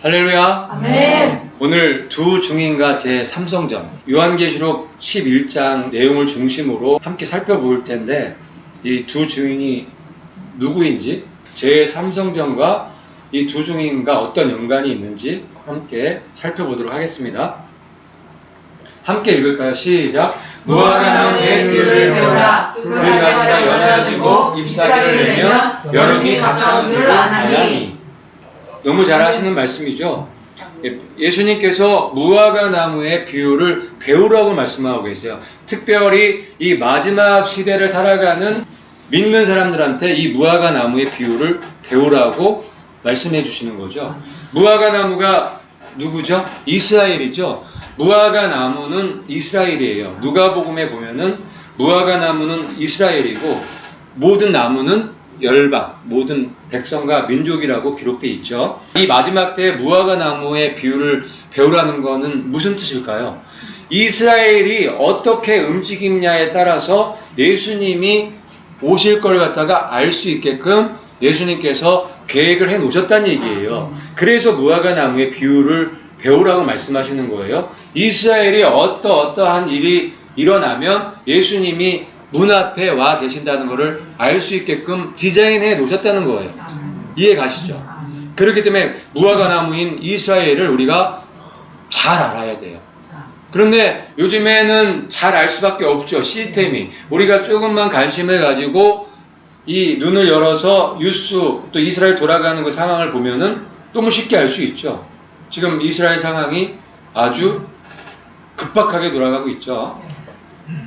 할렐루야. 아멘. 오늘 두 증인과 제3성전 요한계시록 11장 내용을 중심으로 함께 살펴볼 텐데, 이 두 증인이 누구인지, 제3성전과 이 두 증인과 어떤 연관이 있는지 함께 살펴보도록 하겠습니다. 함께 읽을까요? 시작. 무화과 나무의 비율을 배우라. 그 가지가 연해지고 잎사귀를 내며 여름이 가까운 줄 아나니. 너무 잘 하시는 말씀이죠. 예수님께서 무화과 나무의 비유를 배우라고 말씀하고 계세요. 특별히 이 마지막 시대를 살아가는 믿는 사람들한테 이 무화과 나무의 비유를 배우라고 말씀해 주시는 거죠. 무화과 나무가 누구죠? 이스라엘이죠. 무화과 나무는 이스라엘이에요. 누가복음에 보면은 무화과 나무는 이스라엘이고 모든 나무는 열방, 모든 백성과 민족이라고 기록되어 있죠. 이 마지막 때에 무화과 나무의 비유를 배우라는 것은 무슨 뜻일까요? 이스라엘이 어떻게 움직이냐에 따라서 예수님이 오실 걸 갖다가 알 수 있게끔 예수님께서 계획을 해 놓으셨다는 얘기예요. 그래서 무화과 나무의 비유를 배우라고 말씀하시는 거예요. 이스라엘이 어떠한 일이 일어나면 예수님이 문 앞에 와 계신다는 것을 알 수 있게끔 디자인해 놓으셨다는 거예요. 이해 가시죠? 그렇기 때문에 무화과 나무인 이스라엘을 우리가 잘 알아야 돼요. 그런데 요즘에는 잘 알 수밖에 없죠. 시스템이. 우리가 조금만 관심을 가지고 이 눈을 열어서 뉴스 또 이스라엘 돌아가는 그 상황을 보면은 너무 쉽게 알 수 있죠. 지금 이스라엘 상황이 아주 급박하게 돌아가고 있죠.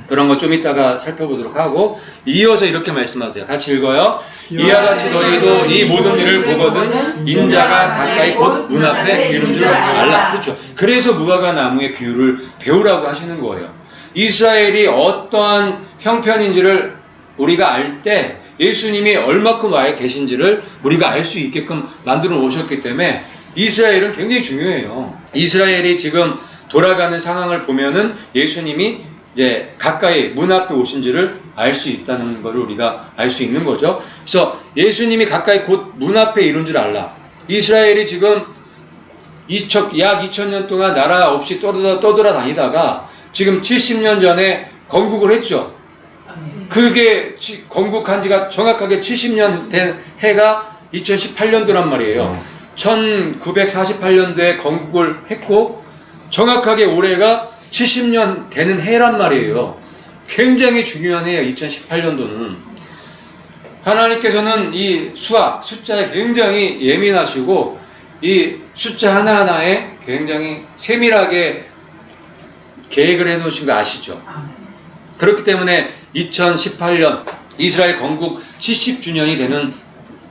그런 거 좀 이따가 살펴보도록 하고, 이어서 이렇게 말씀하세요. 같이 읽어요. 이와 같이 너희도 이 모든 일을 보거든 인자가 가까이 곧 문 앞에 이른 줄 알라. 그렇죠. 그래서 무화과 나무의 비유를 배우라고 하시는 거예요. 이스라엘이 어떠한 형편인지를 우리가 알 때 예수님이 얼마큼 와 계신지를 우리가 알 수 있게끔 만들어 놓으셨기 때문에 이스라엘은 굉장히 중요해요. 이스라엘이 지금 돌아가는 상황을 보면은 예수님이 이제 가까이 문 앞에 오신지를 알 수 있다는 것을 우리가 알 수 있는 거죠. 그래서 예수님이 가까이 곧 문 앞에 이른 줄 알라. 이스라엘이 지금 약 2000년 동안 나라 없이 떠돌아다니다가 지금 70년 전에 건국을 했죠. 그게 건국한 지가 정확하게 70년 된 해가 2018년도란 말이에요. 1948년도에 건국을 했고 정확하게 올해가 70년 되는 해란 말이에요. 굉장히 중요한 해예요. 2018년도는. 하나님께서는 이 숫자에 굉장히 예민하시고 이 숫자 하나하나에 굉장히 세밀하게 계획을 해놓으신 거 아시죠? 그렇기 때문에 2018년 이스라엘 건국 70주년이 되는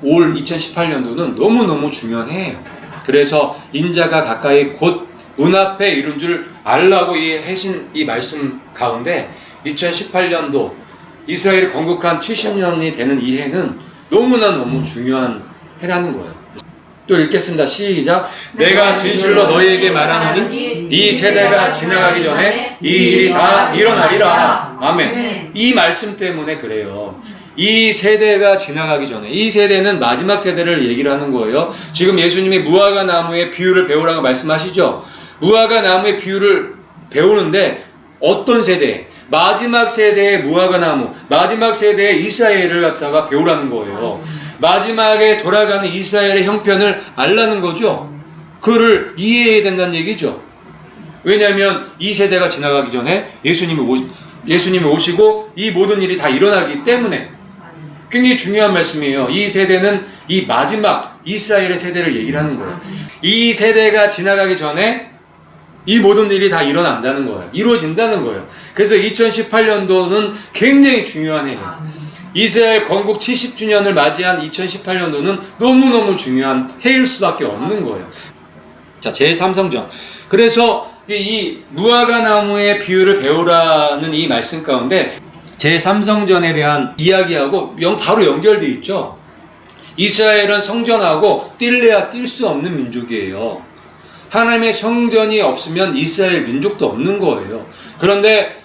올 2018년도는 너무너무 중요한 해예요. 그래서 인자가 가까이 곧 문 앞에 이른 줄 알라고 하신 이 말씀 가운데 2018년도 이스라엘이 건국한 70년이 되는 이 해는 너무 중요한 해라는 거예요. 또 읽겠습니다. 시작. 내가 진실로 너희에게 말하노니 이 세대가 지나가기 전에 이 일이 다 일어나리라. 아멘. 이 말씀 때문에 그래요. 이 세대가 지나가기 전에, 이 세대는 마지막 세대를 얘기를 하는 거예요. 지금 예수님이 무화과 나무의 비유를 배우라고 말씀하시죠. 무화과 나무의 비유를 배우는데 어떤 세대? 마지막 세대의 무화과 나무, 마지막 세대의 이스라엘을 갖다가 배우라는 거예요. 마지막에 돌아가는 이스라엘의 형편을 알라는 거죠. 그거를 이해해야 된다는 얘기죠. 왜냐하면 이 세대가 지나가기 전에 예수님이 오시고 이 모든 일이 다 일어나기 때문에 굉장히 중요한 말씀이에요. 이 세대는 이 마지막 이스라엘의 세대를 얘기를 하는 거예요. 이 세대가 지나가기 전에 이 모든 일이 다 일어난다는 거예요. 이루어진다는 거예요. 그래서 2018년도는 굉장히 중요한 해예요. 이스라엘 건국 70주년을 맞이한 2018년도는 너무너무 중요한 해일 수밖에 없는 거예요. 자, 제3성전. 그래서 이 무화과 나무의 비유를 배우라는 이 말씀 가운데 제3성전에 대한 이야기하고 바로 연결되어 있죠. 이스라엘은 성전하고 뛸래야 뛸 수 없는 민족이에요. 하나님의 성전이 없으면 이스라엘 민족도 없는 거예요. 그런데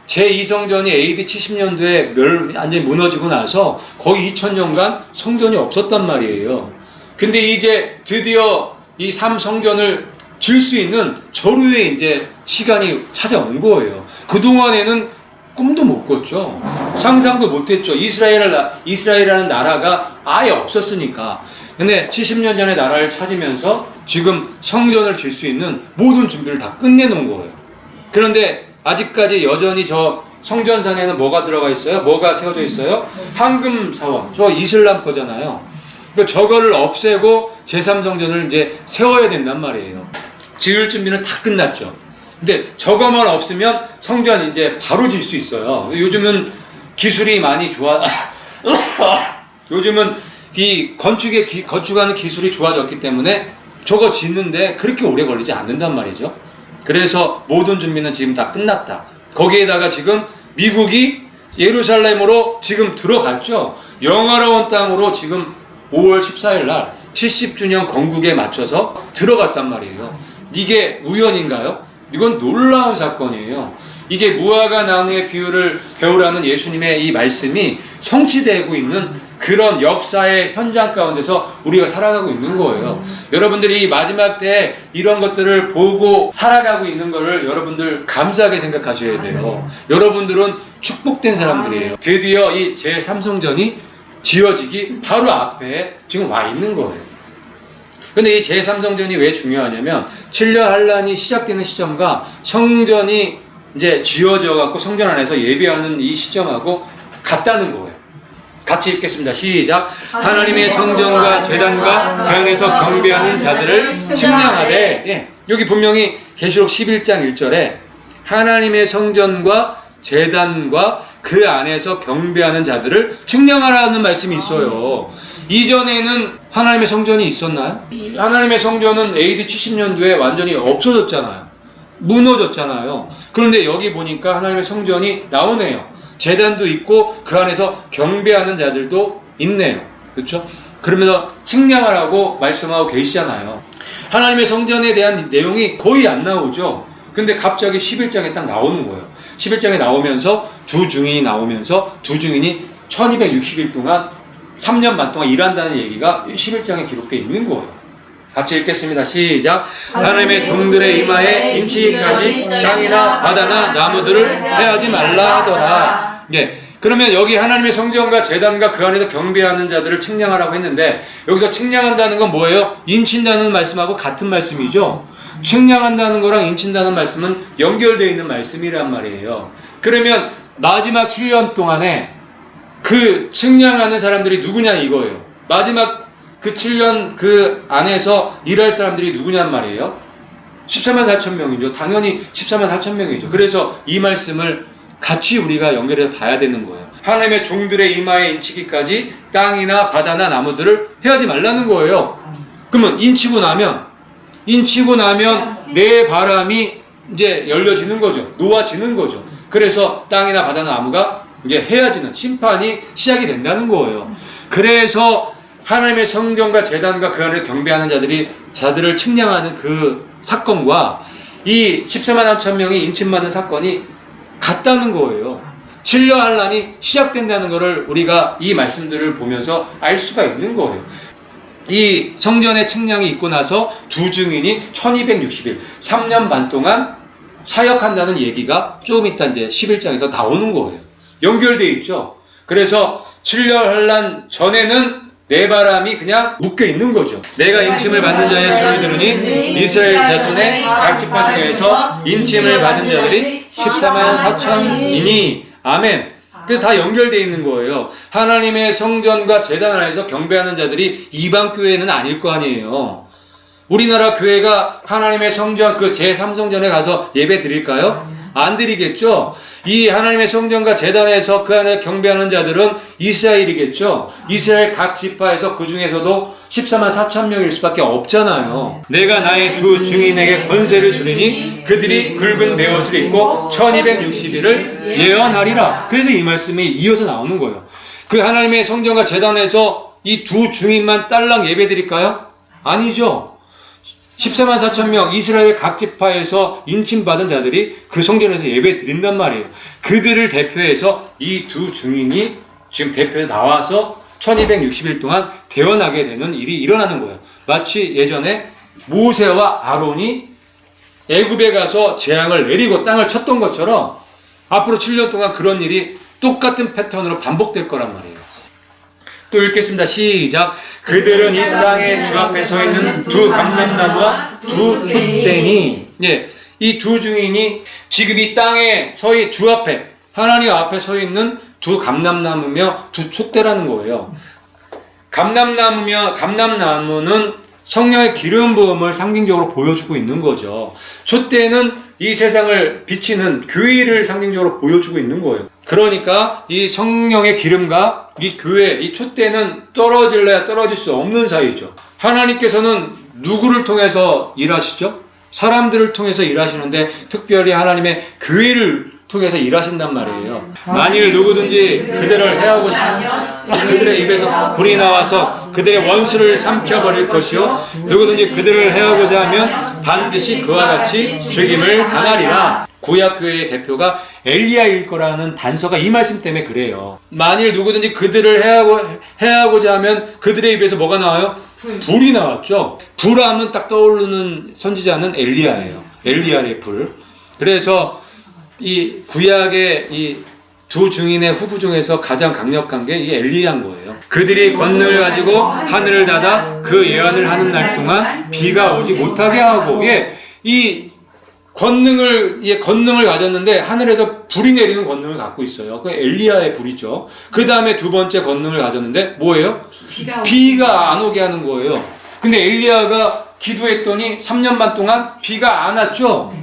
제2성전이 AD 70년도에 완전히 무너지고 나서 거의 2000년간 성전이 없었단 말이에요. 근데 이제 드디어 이 삼성전을 질 수 있는 절호의 이제 시간이 찾아온 거예요. 그동안에는 꿈도 못 꿨죠. 상상도 못 했죠. 이스라엘이라는 나라가 아예 없었으니까. 근데 70년 전에 나라를 찾으면서 지금 성전을 질 수 있는 모든 준비를 다 끝내놓은 거예요. 그런데 아직까지 여전히 저 성전산에는 뭐가 들어가 있어요? 뭐가 세워져 있어요? 황금 사원. 저 이슬람 거잖아요. 그러니까 저거를 없애고 제3성전을 이제 세워야 된단 말이에요. 지을 준비는 다 끝났죠. 근데 저거만 없으면 성전 이제 바로 질 수 있어요. 요즘은 기술이 많이 요즘은 이 건축하는 기술이 좋아졌기 때문에 저거 짓는데 그렇게 오래 걸리지 않는단 말이죠. 그래서 모든 준비는 지금 다 끝났다. 거기에다가 지금 미국이 예루살렘으로 지금 들어갔죠. 영화로운 땅으로 지금 5월 14일 날 70주년 건국에 맞춰서 들어갔단 말이에요. 이게 우연인가요? 이건 놀라운 사건이에요. 이게 무화과 나무의 비유를 배우라는 예수님의 이 말씀이 성취되고 있는 그런 역사의 현장 가운데서 우리가 살아가고 있는 거예요. 여러분들이 이 마지막 때에 이런 것들을 보고 살아가고 있는 거를 여러분들 감사하게 생각하셔야 돼요. 여러분들은 축복된 사람들이에요. 드디어 이 제3성전이 지어지기 바로 앞에 지금 와 있는 거예요. 근데 이 제3성전이 왜 중요하냐면 7년 환란이 시작되는 시점과 성전이 이제 지어져 갖고 성전 안에서 예배하는 이 시점하고 같다는 거예요. 같이 읽겠습니다. 시작. 하나님의 성전과 제단과 그 안에서 경배하는 자들을 측량하되, 예, 여기 분명히 계시록 11장 1절에 하나님의 성전과 제단과 그 안에서 경배하는 자들을 측량하라는 말씀이 있어요. 이전에는 하나님의 성전이 있었나요? 하나님의 성전은 AD 70년도에 완전히 없어졌잖아요. 무너졌잖아요. 그런데 여기 보니까 하나님의 성전이 나오네요. 제단도 있고 그 안에서 경배하는 자들도 있네요. 그렇죠? 그러면서 측량하라고 말씀하고 계시잖아요. 하나님의 성전에 대한 내용이 거의 안 나오죠. 근데 갑자기 11장에 딱 나오는 거예요. 11장에 나오면서 두 증인이 1260일 동안 3년 반 동안 일한다는 얘기가 11장에 기록되어 있는 거예요. 같이 읽겠습니다. 시작. 하나님의 종들의 이마에 인치기까지 땅이나 바다나 나무들을 해하지 말라 하더라. 예. 그러면 여기 하나님의 성전과 제단과 그 안에서 경배하는 자들을 측량하라고 했는데 여기서 측량한다는 건 뭐예요? 인친다는 말씀하고 같은 말씀이죠. 측량한다는 거랑 인친다는 말씀은 연결되어 있는 말씀이란 말이에요. 그러면 마지막 7년 동안에 그 측량하는 사람들이 누구냐 이거예요. 마지막 그 7년 그 안에서 일할 사람들이 누구냔 말이에요. 14만 4천 명이죠. 당연히 14만 4천 명이죠. 그래서 이 말씀을 같이 우리가 연결해서 봐야 되는 거예요. 하나님의 종들의 이마에 인치기까지 땅이나 바다나 나무들을 해하지 말라는 거예요. 그러면 인치고 나면 내 바람이 이제 열려지는 거죠. 놓아지는 거죠. 그래서 땅이나 바다나 나무가 이제 해야지는 심판이 시작이 된다는 거예요. 그래서 하나님의 성전과 제단과 그 안에 경배하는 자들을 측량하는 그 사건과 이 14만 4천 명이 인침받는 사건이 같다는 거예요. 7년 환란이 시작된다는 것을 우리가 이 말씀들을 보면서 알 수가 있는 거예요. 이 성전의 측량이 있고 나서 두 증인이 1260일, 3년 반 동안 사역한다는 얘기가 조금 이따 이제 11장에서 나오는 거예요. 연결되어 있죠. 그래서 7년 환란 전에는 내 바람이 그냥 묶여 있는 거죠. 내가 인침을 받는 자의 수를 들으니 이스라엘 자손의 각 지파 중에서 인침을 받는 자들이 14만 4천이니 아멘. 그래서 다 연결되어 있는 거예요. 하나님의 성전과 제단 안에서 경배하는 자들이 이방 교회는 아닐 거 아니에요. 우리나라 교회가 하나님의 성전 그 제3성전에 가서 예배 드릴까요? 안 드리겠죠. 이 하나님의 성전과 제단에서 그 안에 경배하는 자들은 이스라엘이겠죠. 이스라엘 각 지파에서 그 중에서도 14만 4천 명일 수밖에 없잖아요. 내가 나의 두 증인에게 권세를 주리니 그들이 굵은 베옷을 입고 1260일을 예언하리라. 그래서 이 말씀이 이어서 나오는 거예요. 그 하나님의 성전과 제단에서 이 두 증인만 딸랑 예배 드릴까요? 아니죠. 14만 4천 명 이스라엘 각 지파에서 인침받은 자들이 그 성전에서 예배 드린단 말이에요. 그들을 대표해서 이 두 증인이 지금 대표에 나와서 1260일 동안 대언하게 되는 일이 일어나는 거예요. 마치 예전에 모세와 아론이 애굽에 가서 재앙을 내리고 땅을 쳤던 것처럼 앞으로 7년 동안 그런 일이 똑같은 패턴으로 반복될 거란 말이에요. 또 읽겠습니다. 시작. 그들은 이 땅에 주 앞에 서 있는 두 감람나무와 두 촛대니, 예, 이 두 증인이 지금 이 땅에 서이 주 앞에, 하나님 앞에 서 있는 두 감람나무며 두 촛대라는 거예요. 감람나무는 성령의 기름 부음을 상징적으로 보여주고 있는 거죠. 촛대는 이 세상을 비치는 교회를 상징적으로 보여주고 있는 거예요. 그러니까 이 성령의 기름과 이 교회, 이 촛대는 떨어질래야 떨어질 수 없는 사이죠. 하나님께서는 누구를 통해서 일하시죠? 사람들을 통해서 일하시는데 특별히 하나님의 교회를 통해서 일하신단 말이에요. 만일 누구든지 그들을 해하고자 하면 그들의 입에서 불이 나와서 그들의 원수를 삼켜버릴 것이요, 누구든지 그들을 해하고자 하면 반드시 그와 같이 죽임을 당하리라. 구약교회의 대표가 엘리야일 거라는 단서가 이 말씀 때문에 그래요. 만일 누구든지 그들을 해하고자 하면 그들의 입에서 뭐가 나와요? 불이 나왔죠. 불하면 딱 떠오르는 선지자는 엘리야예요. 엘리야의 불. 그래서 이 구약의 이 두 증인의 후보 중에서 가장 강력한 게 이 엘리야인 거예요. 그들이 권능을 가지고 하늘을 닫아 그 예언을 하는 날 동안 비가 오지 못하게 하고, 이 권능을 가졌는데 하늘에서 불이 내리는 권능을 갖고 있어요. 그 엘리야의 불이죠. 그 다음에 두 번째 권능을 가졌는데 뭐예요? 비가 안 오게 하는 거예요. 근데 엘리야가 기도했더니 3년 반 동안 비가 안 왔죠.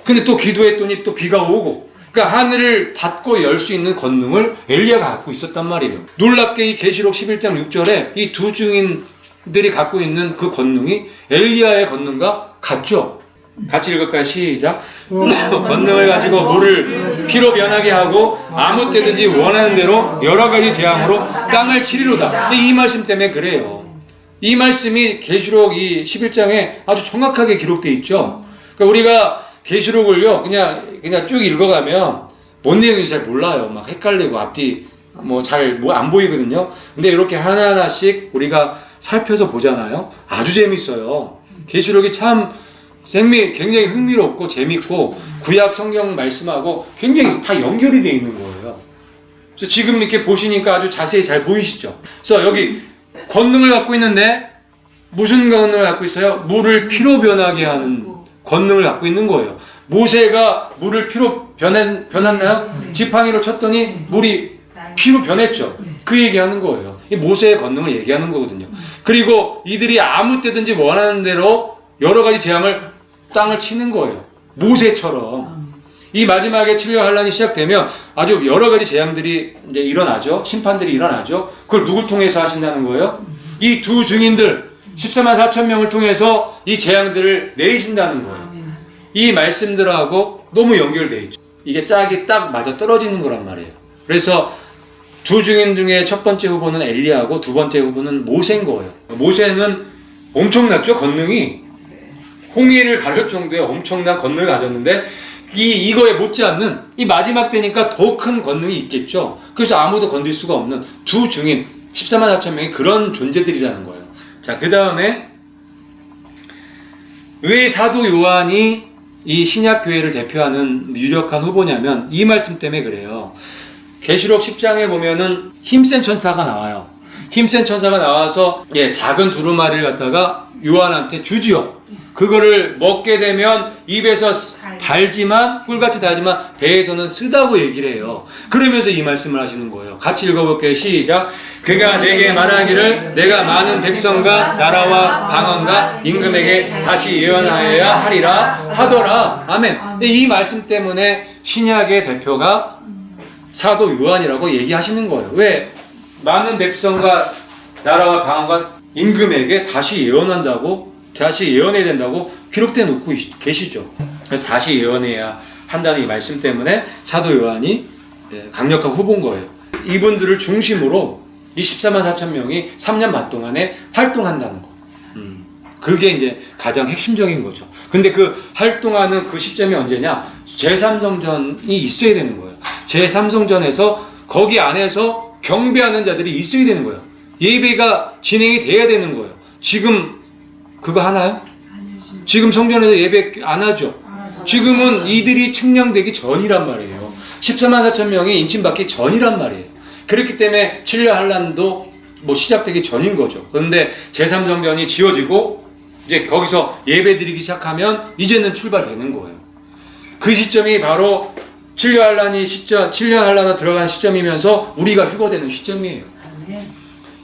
근데 또 기도했더니 또 비가 오고, 그러니까 하늘을 닫고 열 수 있는 권능을 엘리야가 갖고 있었단 말이에요. 놀랍게 이 계시록 11장 6절에 이 두 증인들이 갖고 있는 그 권능이 엘리야의 권능과 같죠. 같이 읽을까요? 시작. 권능을 가지고 물을 피로 변하게 하고 아무 때든지 원하는 대로 여러 가지 재앙으로 땅을 치리로다. 이 말씀 때문에 그래요. 이 말씀이 계시록 이 11장에 아주 정확하게 기록되어 있죠. 그러니까 우리가 계시록을요 그냥 쭉 읽어가면 뭔 내용인지 잘 몰라요. 막 헷갈리고 앞뒤 잘 안 보이거든요. 근데 이렇게 하나하나씩 우리가 살펴서 보잖아요. 아주 재밌어요. 계시록이 참 굉장히 흥미롭고 재밌고 구약 성경 말씀하고 굉장히 다 연결이 되어 있는 거예요. 그래서 지금 이렇게 보시니까 아주 자세히 잘 보이시죠. 그래서 여기 권능을 갖고 있는데 무슨 권능을 갖고 있어요? 물을 피로 변하게 하는 권능을 갖고 있는 거예요. 모세가 물을 피로 변했나요? 지팡이로 쳤더니 물이 피로 변했죠. 그 얘기하는 거예요. 이 모세의 권능을 얘기하는 거거든요. 그리고 이들이 아무 때든지 원하는 대로 여러 가지 재앙을 땅을 치는 거예요. 모세처럼. 이 마지막에 7년 환란이 시작되면 아주 여러 가지 재앙들이 이제 일어나죠. 심판들이 일어나죠. 그걸 누굴 통해서 하신다는 거예요? 이 두 증인들 14만 4천 명을 통해서 이 재앙들을 내리신다는 거예요. 이 말씀들하고 너무 연결되어 있죠. 이게 짝이 딱 맞아 떨어지는 거란 말이에요. 그래서 두 증인 중에 첫 번째 후보는 엘리야고 두 번째 후보는 모세인 거예요. 모세는 엄청났죠. 권능이 홍해를 가를 정도의 엄청난 권능을 가졌는데 이거에 못지않는 이 마지막 때니까 더 큰 권능이 있겠죠. 그래서 아무도 건들 수가 없는 두 증인 14만 4천 명이 그런 존재들이라는 거예요. 자, 그 다음에 왜 사도 요한이 이 신약교회를 대표하는 유력한 후보냐면 이 말씀 때문에 그래요. 계시록 10장에 보면은 힘센 천사가 나와요. 힘센 천사가 나와서 작은 두루마리를 갖다가 요한한테 주지요. 그거를 먹게 되면 입에서 달지만 꿀같이 달지만 배에서는 쓰다고 얘기를 해요. 그러면서 이 말씀을 하시는 거예요. 같이 읽어볼게요. 시작. 그가 내게 말하기를 내가 많은 백성과 나라와 방언과 임금에게 다시 예언하여야 하리라 하더라. 아멘. 이 말씀 때문에 신약의 대표가 사도 요한이라고 얘기하시는 거예요. 왜? 많은 백성과 나라와 방언과 임금에게 다시 예언한다고, 다시 예언해야 된다고 기록되어 놓고 계시죠. 그래서 다시 예언해야 한다는 이 말씀 때문에 사도 요한이 강력한 후보인 거예요. 이분들을 중심으로 이 14만 4천 명이 3년 반 동안에 활동한다는 거. 그게 이제 가장 핵심적인 거죠. 근데 그 활동하는 그 시점이 언제냐? 제3성전이 있어야 되는 거예요. 제3성전에서 거기 안에서 경배하는 자들이 있어야 되는 거예요. 예배가 진행이 돼야 되는 거예요. 지금 그거 하나요? 지금 성전에서 예배 안 하죠. 지금은 이들이 측량되기 전이란 말이에요. 14만 4천 명이 인침받기 전이란 말이에요. 그렇기 때문에 7년 한란도 뭐 시작되기 전인 거죠. 그런데 제3성전이 지어지고 이제 거기서 예배 드리기 시작하면 이제는 출발되는 거예요. 그 시점이 바로 7년 한란이 7년 한란에 들어간 시점이면서 우리가 휴거되는 시점이에요.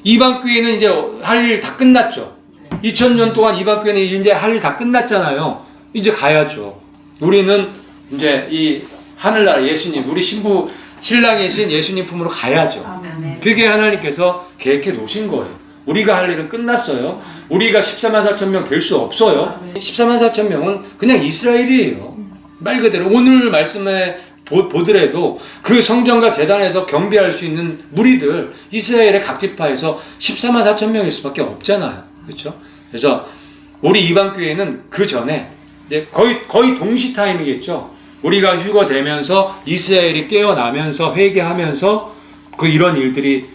이방교회는 이제 할 일 다 끝났죠. 2000년 동안 이방교회는 이제 할 일 다 끝났잖아요. 이제 가야죠. 우리는 이제 이 하늘나라 예수님, 우리 신랑이신 예수님 품으로 가야죠. 그게 하나님께서 계획해 놓으신 거예요. 우리가 할 일은 끝났어요. 우리가 14만 4천 명 될 수 없어요. 14만 4천 명은 그냥 이스라엘이에요. 말 그대로 오늘 말씀에 보더라도 그 성전과 제단에서 경배할 수 있는 무리들 이스라엘의 각 지파에서 14만 4천 명일 수밖에 없잖아요. 그렇죠? 그래서 우리 이방교회는 그 전에 거의 동시 타임이겠죠. 우리가 휴거되면서 이스라엘이 깨어나면서 회개하면서 이런 일들이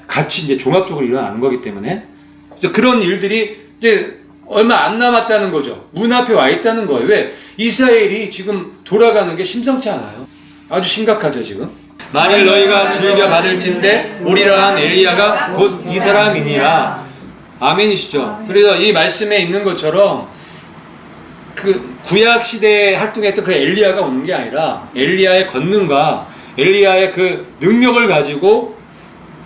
같이 이제 종합적으로 일어나는 거기 때문에 그래서 그런 일들이 이제 얼마 안 남았다는 거죠. 문 앞에 와 있다는 거예요. 왜? 이스라엘이 지금 돌아가는 게 심상치 않아요. 아주 심각하죠 지금. 만일 너희가 즐겨 받을진대 오리라 한 엘리야가 곧 이 사람이니라. 아멘이시죠. 그래서 이 말씀에 있는 것처럼 그 구약 시대에 활동했던 그 엘리야가 오는 게 아니라 엘리야의 권능과 엘리야의 그 능력을 가지고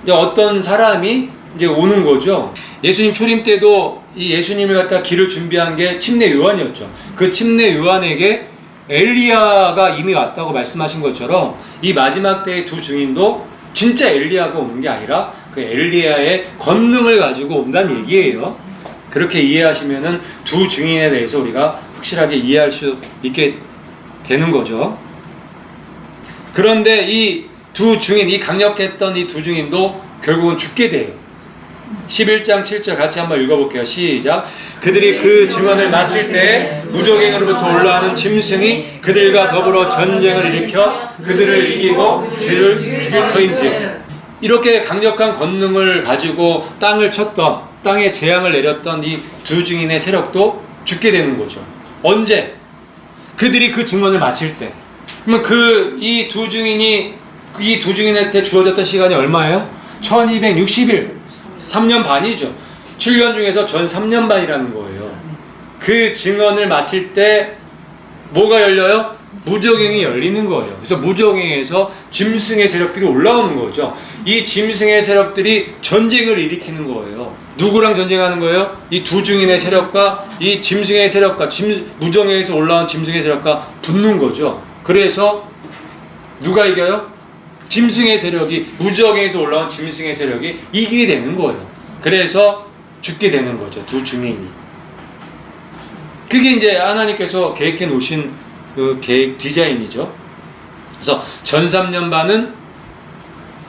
이제 어떤 사람이 이제 오는 거죠. 예수님 초림 때도 이 예수님을 갖다 길을 준비한 게 침례 요한이었죠. 그 침례 요한에게 엘리야가 이미 왔다고 말씀하신 것처럼 이 마지막 때의 두 증인도 진짜 엘리야가 오는 게 아니라 그 엘리야의 권능을 가지고 온다는 얘기예요. 그렇게 이해하시면은 두 증인에 대해서 우리가 확실하게 이해할 수 있게 되는 거죠. 그런데 이 두 증인, 이 강력했던 이 두 증인도 결국은 죽게 돼요. 11장 7절 같이 한번 읽어볼게요. 시작. 그들이 그 증언을 마칠 때 무적행으로부터 올라오는 짐승이 그들과 더불어 전쟁을 일으켜 그들을 이기고 죄를 죽일 터인즉. 이렇게 강력한 권능을 가지고 땅을 쳤던, 땅에 재앙을 내렸던 이 두 증인의 세력도 죽게 되는 거죠. 언제? 그들이 그 증언을 마칠 때. 그러면 이 두 증인한테 주어졌던 시간이 얼마예요? 1260일. 3년 반이죠. 7년 중에서 전 3년 반이라는 거예요. 그 증언을 마칠 때 뭐가 열려요? 무적행이 열리는 거예요. 그래서 무적행에서 짐승의 세력들이 올라오는 거죠. 이 짐승의 세력들이 전쟁을 일으키는 거예요. 누구랑 전쟁하는 거예요? 이 두 증인의 세력과 이 짐승의 세력과 무적행에서 올라온 짐승의 세력과 붙는 거죠. 그래서 누가 이겨요? 짐승의 세력이, 무적행에서 올라온 짐승의 세력이 이기게 되는 거예요. 그래서 죽게 되는 거죠. 두 증인이. 그게 이제 하나님께서 계획해 놓으신 그 계획 디자인이죠. 그래서 전 3년 반은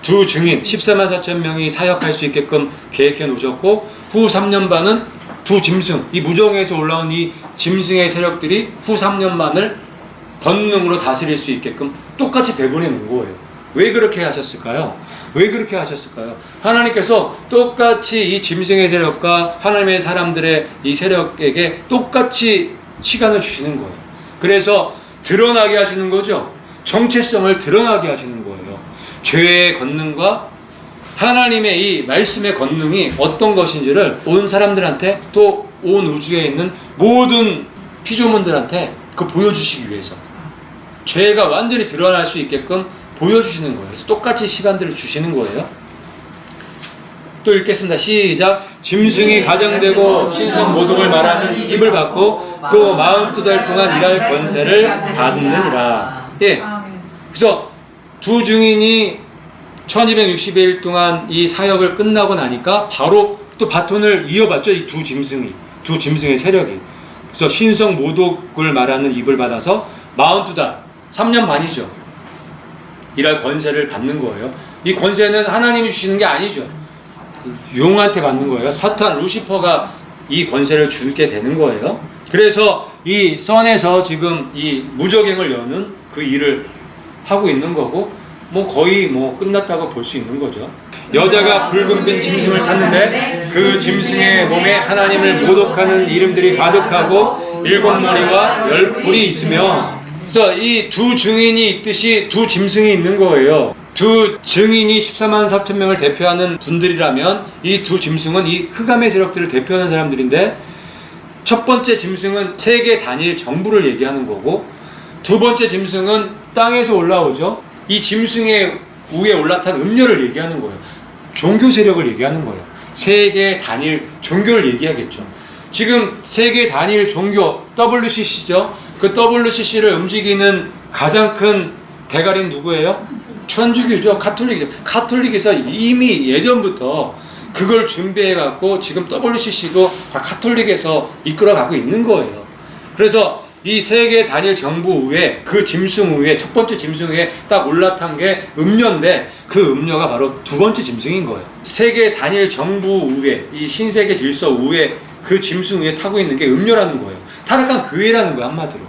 두 증인 14만 4천 명이 사역할 수 있게끔 계획해 놓으셨고, 후 3년 반은 두 짐승, 이 무적행에서 올라온 이 짐승의 세력들이 후 3년 반을 권능으로 다스릴 수 있게끔 똑같이 배분해 놓은 거예요. 왜 그렇게 하셨을까요? 왜 그렇게 하셨을까요? 하나님께서 똑같이 이 짐승의 세력과 하나님의 사람들의 이 세력에게 똑같이 시간을 주시는 거예요. 그래서 드러나게 하시는 거죠. 정체성을 드러나게 하시는 거예요. 죄의 권능과 하나님의 이 말씀의 권능이 어떤 것인지를 온 사람들한테 또 온 우주에 있는 모든 피조물들한테 보여주시기 위해서 죄가 완전히 드러날 수 있게끔 보여주시는 거예요. 그래서 똑같이 시간들을 주시는 거예요. 또 읽겠습니다. 시작. 짐승이 가장되고 신성 모독을 말하는 입을 받고 또 42달 동안 일할 권세를 받느니라. 예. 그래서 두 증인이 1260일 동안 이 사역을 끝나고 나니까 바로 또 바톤을 이어받죠. 이 두 짐승의 세력이. 그래서 신성 모독을 말하는 입을 받아서 42달, 3년 반이죠. 일할 권세를 받는 거예요. 이 권세는 하나님이 주시는 게 아니죠. 용한테 받는 거예요. 사탄, 루시퍼가 이 권세를 주게 되는 거예요. 그래서 이 선에서 지금 이 무적행을 여는 그 일을 하고 있는 거고, 뭐 거의 뭐 끝났다고 볼 수 있는 거죠. 여자가 붉은빛 짐승을 탔는데 그 짐승의 몸에 하나님을 모독하는 이름들이 가득하고 7머리와 10뿔이 있으며, 그래서 이 두 증인이 있듯이 두 짐승이 있는 거예요. 두 증인이 14만 4천 명을 대표하는 분들이라면 이 두 짐승은 이 흑암의 세력들을 대표하는 사람들인데, 첫 번째 짐승은 세계 단일 정부를 얘기하는 거고, 두 번째 짐승은 땅에서 올라오죠. 이 짐승의 위에 올라탄 음녀를 얘기하는 거예요. 종교 세력을 얘기하는 거예요. 세계 단일 종교를 얘기하겠죠. 지금 세계 단일 종교 WCC죠. 그 WCC를 움직이는 가장 큰 대가리는 누구예요? 천주교죠. 가톨릭이죠. 가톨릭에서 이미 예전부터 그걸 준비해갖고 지금 WCC도 다 가톨릭에서 이끌어가고 있는 거예요. 그래서 이 세계 단일 정부 위에 그 짐승 위에 첫 번째 짐승 위에 딱 올라탄 게 음녀인데, 그 음녀가 바로 두 번째 짐승인 거예요. 세계 단일 정부 위에, 이 신세계 질서 위에 그 짐승 위에 타고 있는 게 음녀라는 거예요. 타락한 교회라는 거예요, 한마디로.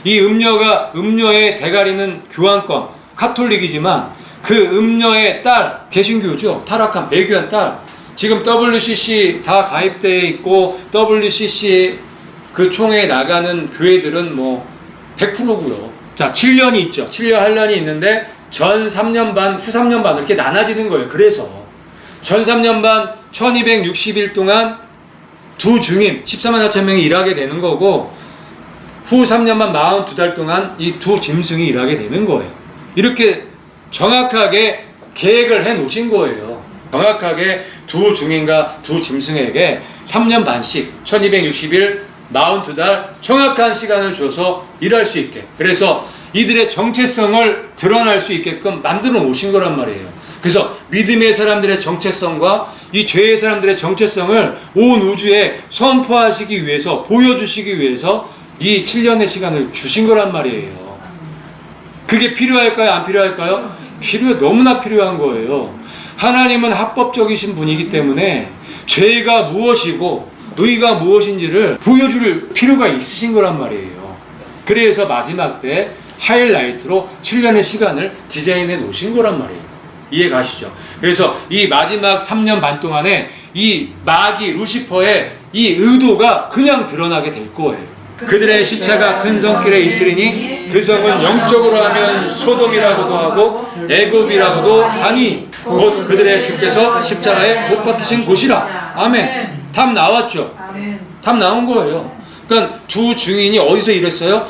이 음녀의 대가리는 교황권 가톨릭이지만 그 음녀의 딸 개신교죠. 타락한 배교한 딸. 지금 WCC 다 가입되어 있고 WCC 그 총회에 나가는 교회들은 뭐 100%고요. 자, 7년이 있죠. 7년 한련이 있는데 전 3년 반, 후 3년 반 이렇게 나눠지는 거예요. 그래서 전 3년 반 1260일 동안 두 증인 14만 4천 명이 일하게 되는 거고, 후 3년 반 42달 동안 이 두 짐승이 일하게 되는 거예요. 이렇게 정확하게 계획을 해 놓으신 거예요. 정확하게 두 증인과 두 짐승에게 3년 반씩 1260일 42달 정확한 시간을 줘서 일할 수 있게, 그래서 이들의 정체성을 드러날 수 있게끔 만들어 놓으신 거란 말이에요. 그래서 믿음의 사람들의 정체성과 이 죄의 사람들의 정체성을 온 우주에 선포하시기 위해서, 보여주시기 위해서 이 7년의 시간을 주신 거란 말이에요. 그게 필요할까요? 안 필요할까요? 너무나 필요한 거예요. 하나님은 합법적이신 분이기 때문에 죄가 무엇이고 의가 무엇인지를 보여줄 필요가 있으신 거란 말이에요. 그래서 마지막 때 하이라이트로 7년의 시간을 디자인해 놓으신 거란 말이에요. 이해 가시죠? 그래서 이 마지막 3년 반 동안에 이 마귀 루시퍼의 이 의도가 그냥 드러나게 될 거예요. 그들의 시체가 큰 성길에 있으리니 그 성은 영적으로 하면 소돔이라고도 하고 애굽이라고도 하니 곧 그들의 주께서 십자가에 못 박히신 곳이라. 아멘. 답 나왔죠? 답 나온 거예요. 그러니까 두 증인이 어디서 일했어요?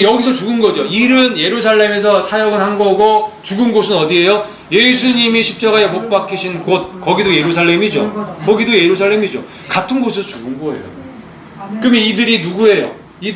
여기서 죽은 거죠. 일은 예루살렘에서 사역을 한 거고, 죽은 곳은 어디예요? 예수님이 십자가에 못 박히신 곳, 거기도 예루살렘이죠. 거기도 예루살렘이죠. 같은 곳에서 죽은 거예요. 그럼 이들이 누구예요? 이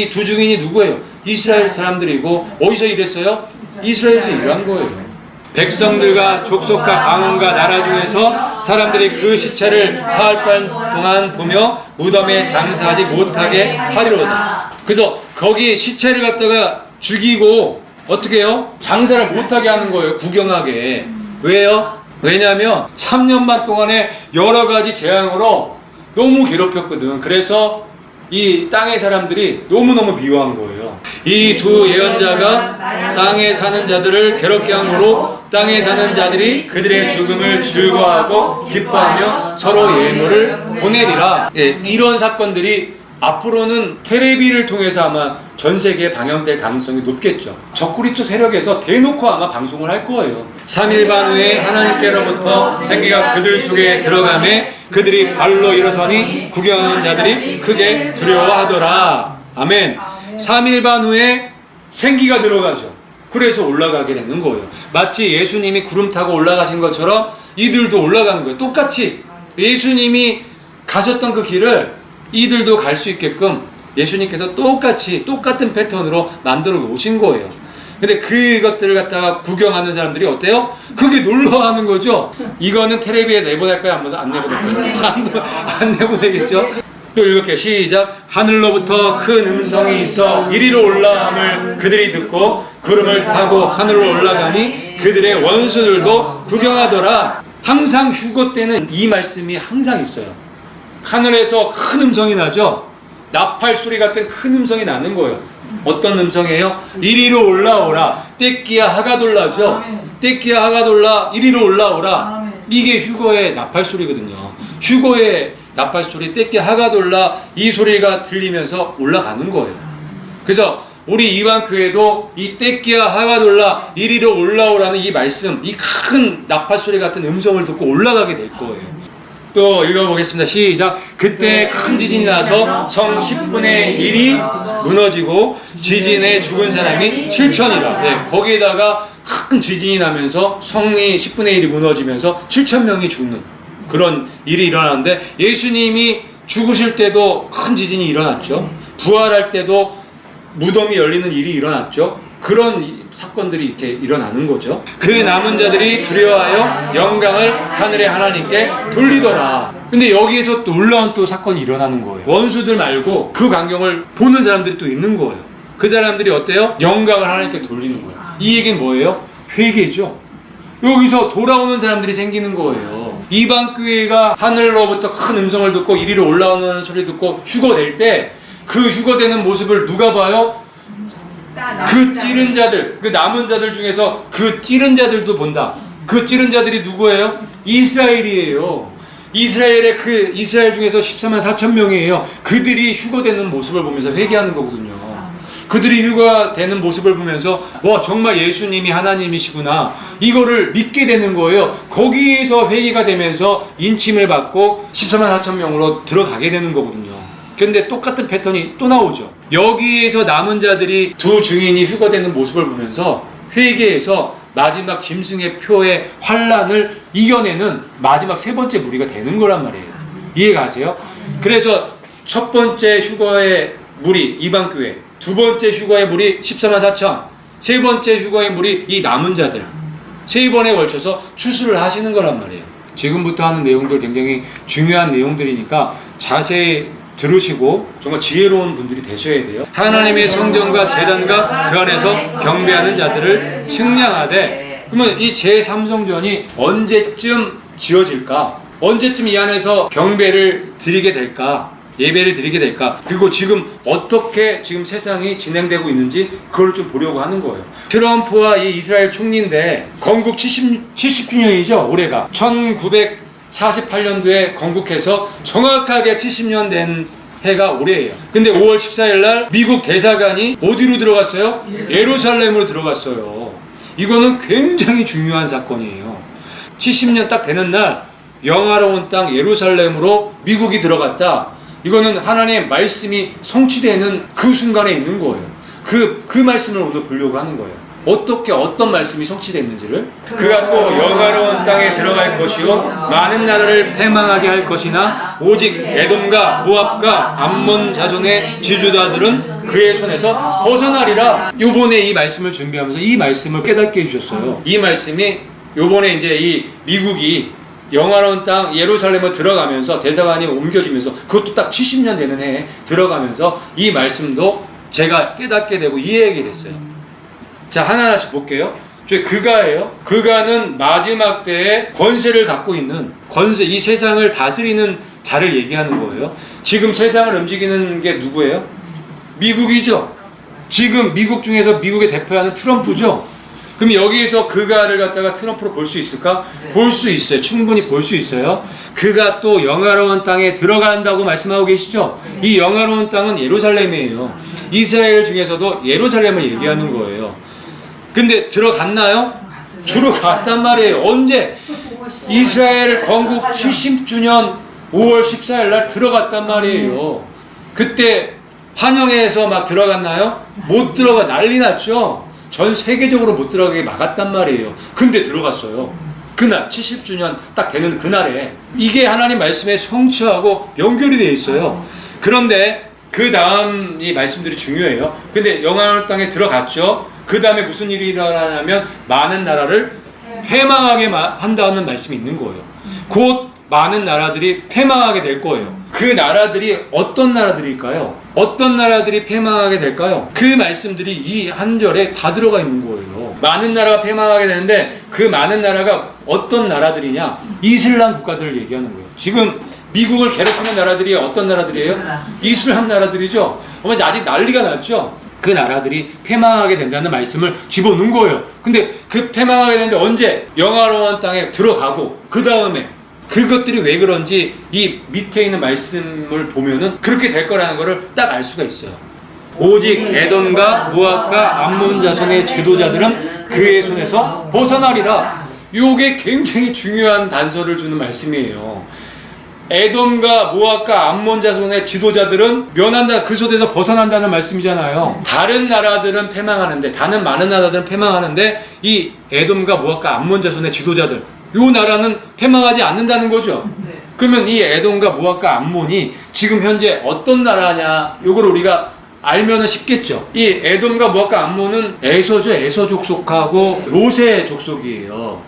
두 증인이 누구예요? 이스라엘 사람들이고, 어디서 일했어요? 이스라엘에서 일한 거예요. 백성들과 족속과 강원과 나라 중에서 사람들이 그 시체를 사흘 동안 보며 무덤에 장사하지 못하게 하리로다. 그래서 거기 시체를 갖다가 죽이고 어떻게 해요? 장사를 못하게 하는 거예요. 구경하게. 왜요? 왜냐하면 3년 반 동안에 여러 가지 재앙으로 너무 괴롭혔거든. 그래서 이 땅의 사람들이 너무너무 미워한 거예요. 이 두 예언자가 땅에 사는 자들을 괴롭게 함으로 땅에 사는 자들이 그들의 죽음을 즐거워하고 기뻐하며 서로 예물을 보내리라. 예, 이런 사건들이 앞으로는 텔레비를 통해서 아마 전 세계에 방영될 가능성이 높겠죠. 적그리스도 세력에서 대놓고 아마 방송을 할 거예요. 3일 반 후에 하나님께로부터 생기가 그들 속에 들어가매 그들이 발로 일어서니 구경하는 자들이 크게 두려워하더라. 아멘. 3일 반 후에 생기가 들어가죠. 그래서 올라가게 되는 거예요. 마치 예수님이 구름 타고 올라가신 것처럼 이들도 올라가는 거예요. 똑같이 예수님이 가셨던 그 길을 이들도 갈 수 있게끔 예수님께서 똑같은 패턴으로 만들어 놓으신 거예요. 근데 그것들을 갖다가 구경하는 사람들이 어때요? 그게 놀러하는 거죠. 이거는 텔레비에 내보낼까요? 안 내보낼까요? 안 내보내겠죠. 또 이렇게 시작. 하늘로부터 큰 음성이 있어 이리로 올라함을 그들이 듣고 구름을 타고 하늘로 올라가니 그들의 원수들도 구경하더라. 항상 휴거 때는 이 말씀이 항상 있어요. 하늘에서 큰 음성이 나죠. 나팔 소리 같은 큰 음성이 나는 거예요. 어떤 음성이에요? 이리로 올라오라. 떼끼야 하가돌라죠. 떼끼야 하가돌라 이리로 올라오라. 이게 휴거의 나팔 소리거든요. 휴거의 나팔 소리 떼끼야 하가돌라 이 소리가 들리면서 올라가는 거예요. 그래서 우리 이방교회도 이 떼끼야 하가돌라 이리로 올라오라는 이 말씀, 이 큰 나팔 소리 같은 음성을 듣고 올라가게 될 거예요. 또 읽어보겠습니다. 시작. 그때 큰 지진이 나서 성 10분의 1이 무너지고 지진에 죽은 사람이 7천이라. 네, 거기에다가 큰 지진이 나면서 성이 10분의 1이 무너지면서 7천 명이 죽는 그런 일이 일어나는데, 예수님이 죽으실 때도 큰 지진이 일어났죠. 부활할 때도 무덤이 열리는 일이 일어났죠. 그런 사건들이 이렇게 일어나는 거죠. 그 남은 자들이 두려워하여 영광을 하늘의 하나님께 돌리더라. 근데 여기에서 또 놀라운 또 사건이 일어나는 거예요. 원수들 말고 그 광경을 보는 사람들이 또 있는 거예요. 그 사람들이 어때요? 영광을 하나님께 돌리는 거예요. 이 얘기는 뭐예요? 회개죠. 여기서 돌아오는 사람들이 생기는 거예요. 이방 교회가 하늘로부터 큰 음성을 듣고 이리로 올라오는 소리 듣고 휴거될 때 그 휴거되는 모습을 누가 봐요? 그 찌른 자들, 그 남은 자들 중에서 그 찌른 자들도 본다. 그 찌른 자들이 누구예요? 이스라엘이에요. 이스라엘 중에서 14만 4천 명이에요. 그들이 휴거되는 모습을 보면서 회개하는 거거든요. 그들이 휴거되는 모습을 보면서 와, 정말 예수님이 하나님이시구나, 이거를 믿게 되는 거예요. 거기에서 회개가 되면서 인침을 받고 14만 4천 명으로 들어가게 되는 거거든요. 근데 똑같은 패턴이 또 나오죠. 여기에서 남은 자들이 두 증인이 휴거되는 모습을 보면서 회개해서 마지막 짐승의 표의 환란을 이겨내는 마지막 세 번째 무리가 되는 거란 말이에요. 이해가 가세요? 그래서 첫 번째 휴거의 무리 이방교회, 두 번째 휴거의 무리 14만 4천, 세 번째 휴거의 무리 이 남은 자들, 세 번에 걸쳐서 추수를 하시는 거란 말이에요. 지금부터 하는 내용들 굉장히 중요한 내용들이니까 자세히 들으시고 정말 지혜로운 분들이 되셔야 돼요. 하나님의 성전과 제단과 그 안에서 경배하는 자들을 측량하되, 그러면 이 제3성전이 언제쯤 지어질까? 언제쯤 이 안에서 경배를 드리게 될까? 예배를 드리게 될까? 그리고 지금 어떻게 지금 세상이 진행되고 있는지 그걸 좀 보려고 하는 거예요. 트럼프와 이 이스라엘 총리인데 건국 70주년이죠. 올해가 1948년도에 건국해서 정확하게 70년 된 해가 올해예요. 근데 5월 14일 날 미국 대사관이 어디로 들어갔어요? 예루살렘으로 들어갔어요. 이거는 굉장히 중요한 사건이에요. 70년 딱 되는 날 영화로운 땅 예루살렘으로 미국이 들어갔다. 이거는 하나님의 말씀이 성취되는 그 순간에 있는 거예요. 그 말씀을 오늘 보려고 하는 거예요. 어떻게 어떤 말씀이 성취됐는지를. 그가 또 영화로운 땅에 들어갈 것이요 많은 나라를 패망하게 할 것이나 오직 에돔과 모압과 암몬 자손의 지주자들은 그의 손에서 벗어나리라. 요번에 이 말씀을 준비하면서 이 말씀을 깨닫게 해주셨어요. 이 말씀이 요번에 이제 이 미국이 영화로운 땅 예루살렘을 들어가면서 대사관이 옮겨지면서 그것도 딱 70년 되는 해에 들어가면서 이 말씀도 제가 깨닫게 되고 이해하게 됐어요. 자, 하나하나씩 볼게요. 그가예요. 그가는 마지막 때에 권세를 갖고 있는 권세, 이 세상을 다스리는 자를 얘기하는 거예요. 지금 세상을 움직이는 게 누구예요? 미국이죠. 지금 미국 중에서 미국의 대표하는 트럼프죠. 그럼 여기에서 그가를 갖다가 트럼프로 볼 수 있을까? 네. 볼 수 있어요. 충분히 볼 수 있어요. 그가 또 영화로운 땅에 들어간다고 말씀하고 계시죠? 네. 이 영화로운 땅은 예루살렘이에요. 이스라엘 중에서도 예루살렘을 얘기하는 거예요. 근데 들어갔나요? 들어갔단 말이에요. 언제? 이스라엘 건국 70주년 5월 14일 날 들어갔단 말이에요. 그때 환영회에서 막 들어갔나요? 못 들어가 난리 났죠? 전 세계적으로 못 들어가게 막았단 말이에요. 근데 들어갔어요. 그날 70주년 딱 되는 그날에. 이게 하나님 말씀의 성취하고 연결이 되어 있어요. 그런데 그 다음 이 말씀들이 중요해요. 근데 영화로운 땅에 들어갔죠. 그 다음에 무슨 일이 일어나냐면 많은 나라를 패망하게 한다는 말씀이 있는 거예요. 곧 많은 나라들이 패망하게 될 거예요. 그 나라들이 어떤 나라들일까요? 어떤 나라들이 패망하게 될까요? 그 말씀들이 이 한 절에 다 들어가 있는 거예요. 많은 나라가 패망하게 되는데 그 많은 나라가 어떤 나라들이냐? 이슬람 국가들을 얘기하는 거예요. 지금 미국을 괴롭히는 나라들이 어떤 나라들이에요? 이슬람 나라들이죠. 어머니 아직 난리가 났죠. 그 나라들이 패망하게 된다는 말씀을 집어넣은 거예요. 근데 그 패망하게 되는데 언제? 영화로운 땅에 들어가고 그 다음에 그것들이 왜 그런지 이 밑에 있는 말씀을 보면은 그렇게 될 거라는 거를 딱 알 수가 있어요. 오직 에돔과 모압과 암몬 자손의 지도자들은 그의 손에서 벗어나리라. 요게 굉장히 중요한 단서를 주는 말씀이에요. 에돔과 모압과 암몬 자손의 지도자들은 면한다, 그 손에서 벗어난다는 말씀이잖아요. 다른 나라들은 패망하는데, 다른 많은 나라들은 패망하는데 이 에돔과 모압과 암몬 자손의 지도자들, 요 나라는 패망하지 않는다는 거죠. 그러면 이 에돔과 모압과 암몬이 지금 현재 어떤 나라냐, 요걸 우리가 알면은 쉽겠죠. 이 에돔과 모압과 암몬은 에서죠. 에서 족속하고 롯의 족속이에요.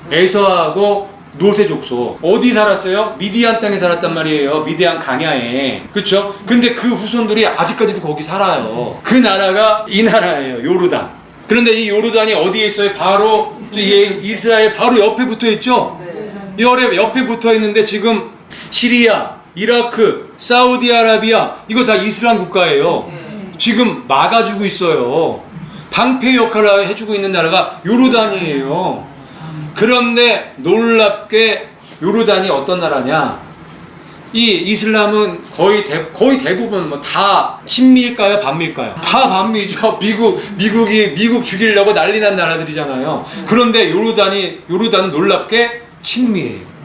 에서하고 롯의 족속. 어디 살았어요? 미디안 땅에 살았단 말이에요. 미디안 강야에. 그쵸? 근데 그 후손들이 아직까지도 거기 살아요. 그 나라가 이 나라예요. 요르단. 그런데 이 요르단이 어디에 있어요? 바로 이스라엘 바로 옆에 붙어 있죠? 옆에 붙어 있는데 지금 시리아, 이라크, 사우디아라비아 이거 다 이슬람 국가예요. 지금 막아주고 있어요. 방패 역할을 해주고 있는 나라가 요르단이에요. 그런데 놀랍게 요르단이 어떤 나라냐? 이 이슬람은 거의 대부분 뭐 다 친미일까요? 반미일까요? 다 반미죠. 미국 죽이려고 난리 난 나라들이잖아요. 그런데 요르단은 놀랍게 친미예요.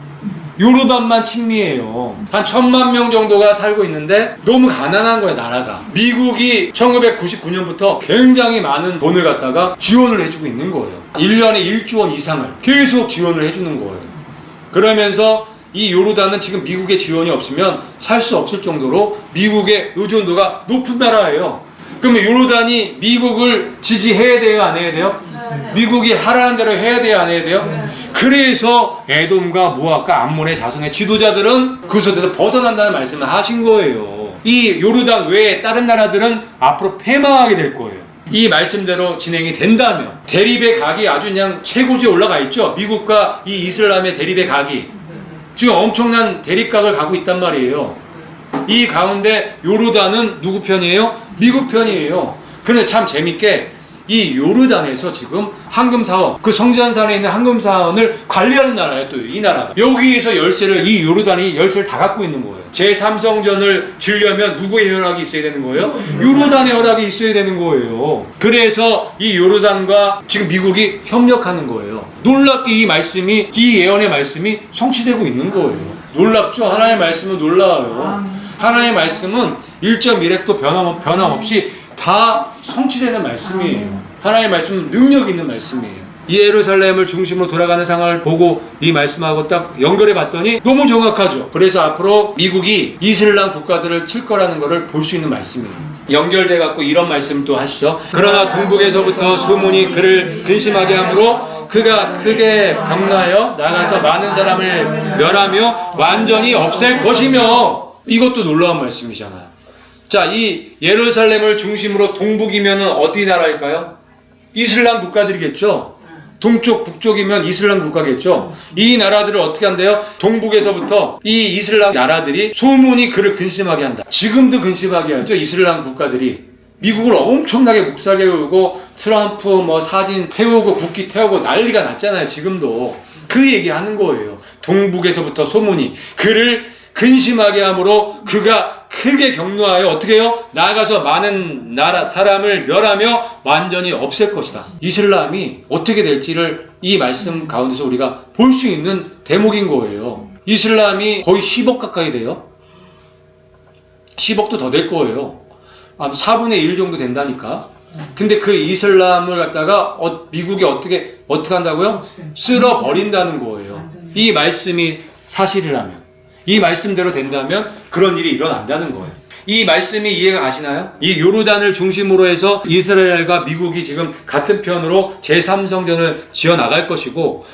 요르단만 친미예요. 한 1000만 명 정도가 살고 있는데 너무 가난한 거예요, 나라가. 미국이 1999년부터 굉장히 많은 돈을 갖다가 지원을 해주고 있는 거예요. 1년에 1조 원 이상을 계속 지원을 해주는 거예요. 그러면서 이 요르단은 지금 미국의 지원이 없으면 살 수 없을 정도로 미국의 의존도가 높은 나라예요. 그러면 요르단이 미국을 지지해야 돼요, 안 해야 돼요? 미국이 하라는 대로 해야 돼요, 안 해야 돼요? 그래서 에돔과 모압과 암몬의 자손의 지도자들은 그 손에서 벗어난다는 말씀을 하신 거예요. 이 요르단 외에 다른 나라들은 앞으로 패망하게 될 거예요. 이 말씀대로 진행이 된다면 대립의 각이 아주 그냥 최고지에 올라가 있죠. 미국과 이 이슬람의 대립의 각이 지금 엄청난 대립각을 가고 있단 말이에요. 이 가운데 요르단은 누구 편이에요? 미국 편이에요. 그런데 참 재밌게 이 요르단에서 지금 황금사원, 그 성전산에 있는 황금사원을 관리하는 나라예요. 또 이 나라가 여기에서 이 요르단이 열쇠를 다 갖고 있는 거예요. 제3성전을 지으려면 누구의 허락이 있어야 되는 거예요? 요르단의 허락이 있어야 되는 거예요. 그래서 이 요르단과 지금 미국이 협력하는 거예요. 놀랍게 이 예언의 말씀이 성취되고 있는 거예요. 놀랍죠? 하나님의 말씀은 놀라워요. 하나님의 말씀은 1.1획도 변함없이 다 성취되는 말씀이에요. 하나님의 말씀은 능력 있는 말씀이에요. 이 예루살렘을 중심으로 돌아가는 상황을 보고 이 말씀하고 딱 연결해 봤더니 너무 정확하죠. 그래서 앞으로 미국이 이슬람 국가들을 칠 거라는 것을 볼 수 있는 말씀이에요. 연결돼 갖고 이런 말씀 또 하시죠. 그러나 동북에서부터 소문이 그를 근심하게 하므로 그가 크게 격나하여 나가서 많은 사람을 멸하며 완전히 없앨 것이며. 이것도 놀라운 말씀이잖아요. 자, 이 예루살렘을 중심으로 동북이면 어디 나라일까요? 이슬람 국가들이겠죠. 동쪽, 북쪽이면 이슬람 국가겠죠. 이 나라들을 어떻게 한대요? 동북에서부터 이 이슬람 나라들이 소문이 그를 근심하게 한다. 지금도 근심하게 하죠. 이슬람 국가들이. 미국을 엄청나게 목살게 울고 트럼프 사진 태우고 국기 태우고 난리가 났잖아요. 지금도. 그 얘기하는 거예요. 동북에서부터 소문이 그를 근심하게 함으로 그가 크게 격노하여 어떻게 해요? 나가서 많은 사람을 멸하며 완전히 없앨 것이다. 이슬람이 어떻게 될지를 이 말씀 가운데서 우리가 볼 수 있는 대목인 거예요. 이슬람이 거의 10억 가까이 돼요. 10억도 더 될 거예요. 4분의 1 정도 된다니까. 근데 그 이슬람을 갖다가 미국이 어떻게 한다고요? 쓸어버린다는 거예요. 이 말씀이 사실이라면. 이 말씀대로 된다면 그런 일이 일어난다는 거예요. 이 말씀이 이해가 가시나요? 이 요르단을 중심으로 해서 이스라엘과 미국이 지금 같은 편으로 제3성전을 지어 나갈 것이고,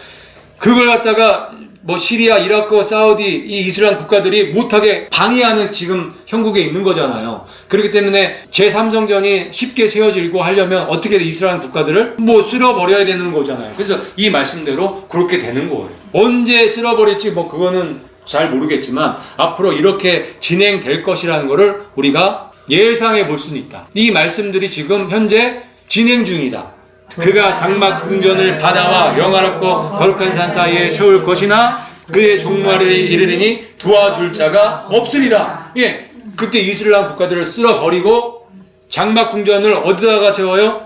그걸 갖다가 시리아, 이라크, 사우디 이 이슬람 국가들이 못하게 방해하는 지금 형국에 있는 거잖아요. 그렇기 때문에 제3성전이 쉽게 세워지고 하려면 어떻게 이스라엘 국가들을 쓸어버려야 되는 거잖아요. 그래서 이 말씀대로 그렇게 되는 거예요. 언제 쓸어버릴지 그거는 잘 모르겠지만 앞으로 이렇게 진행될 것이라는 것을 우리가 예상해 볼 수는 있다. 이 말씀들이 지금 현재 진행 중이다. 그가 장막 궁전을 바다와 영화롭고 거룩한 산 사이에 세울 것이나 그의 종말에 이르리니 도와줄 자가 없으리라. 예, 그때 이스라엘 국가들을 쓸어버리고 장막 궁전을 어디다가 세워요?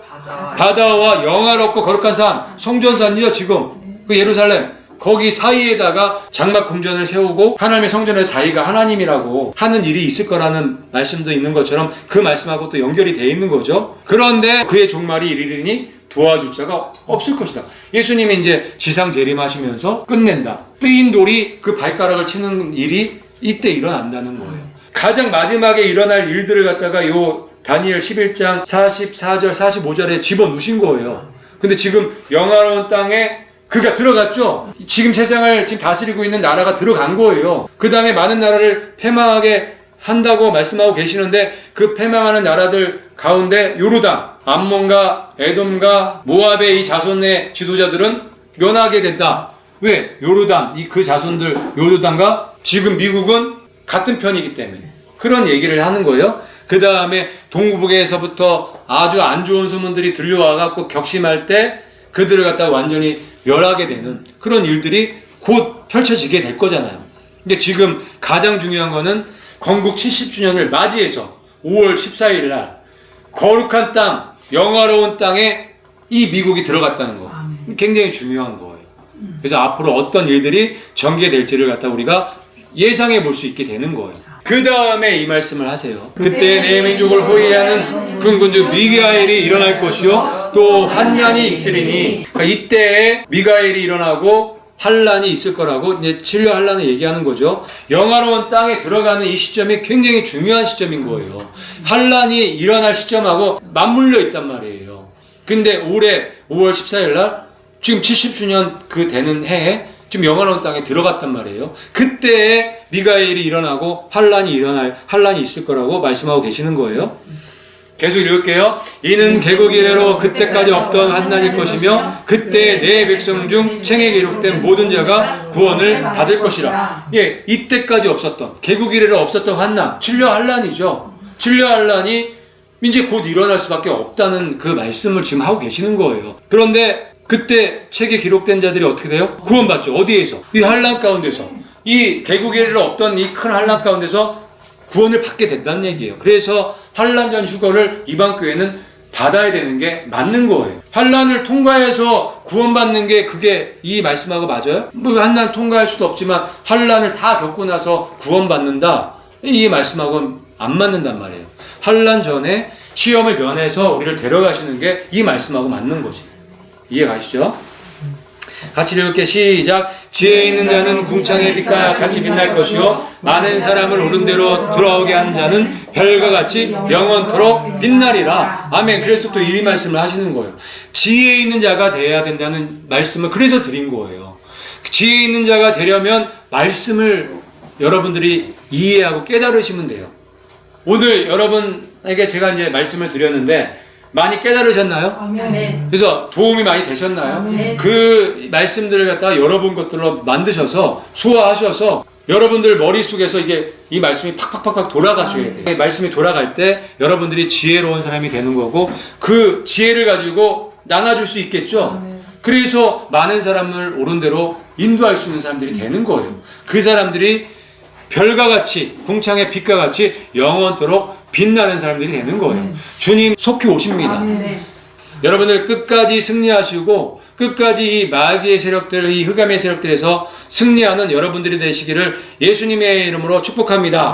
바다와 영화롭고 거룩한 산, 성전산이죠. 지금 그 예루살렘 거기 사이에다가 장막 궁전을 세우고 하나님의 성전에서 자기가 하나님이라고 하는 일이 있을 거라는 말씀도 있는 것처럼 그 말씀하고 또 연결이 되어 있는 거죠. 그런데 그의 종말이 이르리니 도와줄 자가 없을 것이다. 예수님이 이제 지상 재림하시면서 끝낸다. 뜨인 돌이 그 발가락을 치는 일이 이때 일어난다는 거예요. 가장 마지막에 일어날 일들을 갖다가 요 다니엘 11장 44절 45절에 집어넣으신 거예요. 근데 지금 영화로운 땅에 그가 들어갔죠. 지금 세상을 지금 다스리고 있는 나라가 들어간 거예요. 그 다음에 많은 나라를 패망하게 한다고 말씀하고 계시는데 그 패망하는 나라들 가운데 요르단, 암몬과 에돔과 모압의 이 자손의 지도자들은 면하게 된다. 왜? 요르단, 그 자손들 요르단과 지금 미국은 같은 편이기 때문에 그런 얘기를 하는 거예요. 그 다음에 동북에서부터 아주 안 좋은 소문들이 들려와갖고 격심할 때 그들을 갖다가 완전히 멸하게 되는 그런 일들이 곧 펼쳐지게 될 거잖아요. 근데 지금 가장 중요한 거는 건국 70주년을 맞이해서 5월 14일 날 거룩한 땅, 영화로운 땅에 이 미국이 들어갔다는 거. 굉장히 중요한 거예요. 그래서 앞으로 어떤 일들이 전개될지를 갖다 우리가 예상해 볼 수 있게 되는 거예요. 그 다음에 이 말씀을 하세요. 그때 내 민족을 호위하는 군군주 미가엘이 일어날 것이요 또 환난이 있으리니. 그러니까 이때에 미가엘이 일어나고 환난이 있을 거라고 이제 진료 환난을 얘기하는 거죠. 영화로운 땅에 들어가는 이 시점이 굉장히 중요한 시점인 거예요. 환난이 일어날 시점하고 맞물려 있단 말이에요. 근데 올해 5월 14일 날 지금 70주년 그 되는 해에 지금 영화로운 땅에 들어갔단 말이에요. 그때에 미가엘이 일어나고 환난이 있을 거라고 말씀하고 계시는 거예요. 계속 읽을게요. 이는 개국 이래로 그때까지 없던 환난일 것이며 그때 내 백성 중 생에 기록된 모든 자가 구원을 받을 것이라. 예, 이때까지 없었던 개국 이래로 없었던 환난, 진료 환난이죠. 진료 환난이 이제 곧 일어날 수밖에 없다는 그 말씀을 지금 하고 계시는 거예요. 그런데 그때 책에 기록된 자들이 어떻게 돼요? 구원받죠. 어디에서? 이 환난 가운데서. 이 개국 이래로 없던 이 큰 환난 가운데서 구원을 받게 된다는 얘기예요. 그래서 환난 전 휴거를 이방 교회는 받아야 되는 게 맞는 거예요. 환난을 통과해서 구원받는 게 그게 이 말씀하고 맞아요? 뭐 환난 통과할 수도 없지만 환난을 다 겪고 나서 구원받는다. 이 말씀하고는 안 맞는단 말이에요. 환난 전에 시험을 면해서 우리를 데려가시는 게 이 말씀하고 맞는 거지. 이해 가시죠? 같이 읽을게. 시작. 지혜 있는 자는 궁창의 빛과 같이 빛날 것이요 많은 사람을 옳은 대로 들어오게 하는 자는 별과 같이 영원토록 빛나리라. 아멘. 그래서 또 이 말씀을 하시는 거예요. 지혜 있는 자가 되어야 된다는 말씀을 그래서 드린 거예요. 지혜 있는 자가 되려면 말씀을 여러분들이 이해하고 깨달으시면 돼요. 오늘 여러분에게 제가 이제 말씀을 드렸는데 많이 깨달으셨나요? 아멘. 그래서 도움이 많이 되셨나요? 아멘. 그 말씀들을 갖다가 여러분 것들로 만드셔서 소화하셔서 여러분들 머릿속에서 이게 이 말씀이 팍팍팍팍 돌아가셔야 돼요. 이 말씀이 돌아갈 때 여러분들이 지혜로운 사람이 되는 거고 그 지혜를 가지고 나눠줄 수 있겠죠? 아멘. 그래서 많은 사람을 옳은 대로 인도할 수 있는 사람들이 되는 거예요. 그 사람들이 별과 같이 궁창의 빛과 같이 영원토록 빛나는 사람들이 되는 거예요. 주님 속히 오십니다. 아멘. 여러분들 끝까지 승리하시고 끝까지 이 마귀의 세력들, 이 흑암의 세력들에서 승리하는 여러분들이 되시기를 예수님의 이름으로 축복합니다.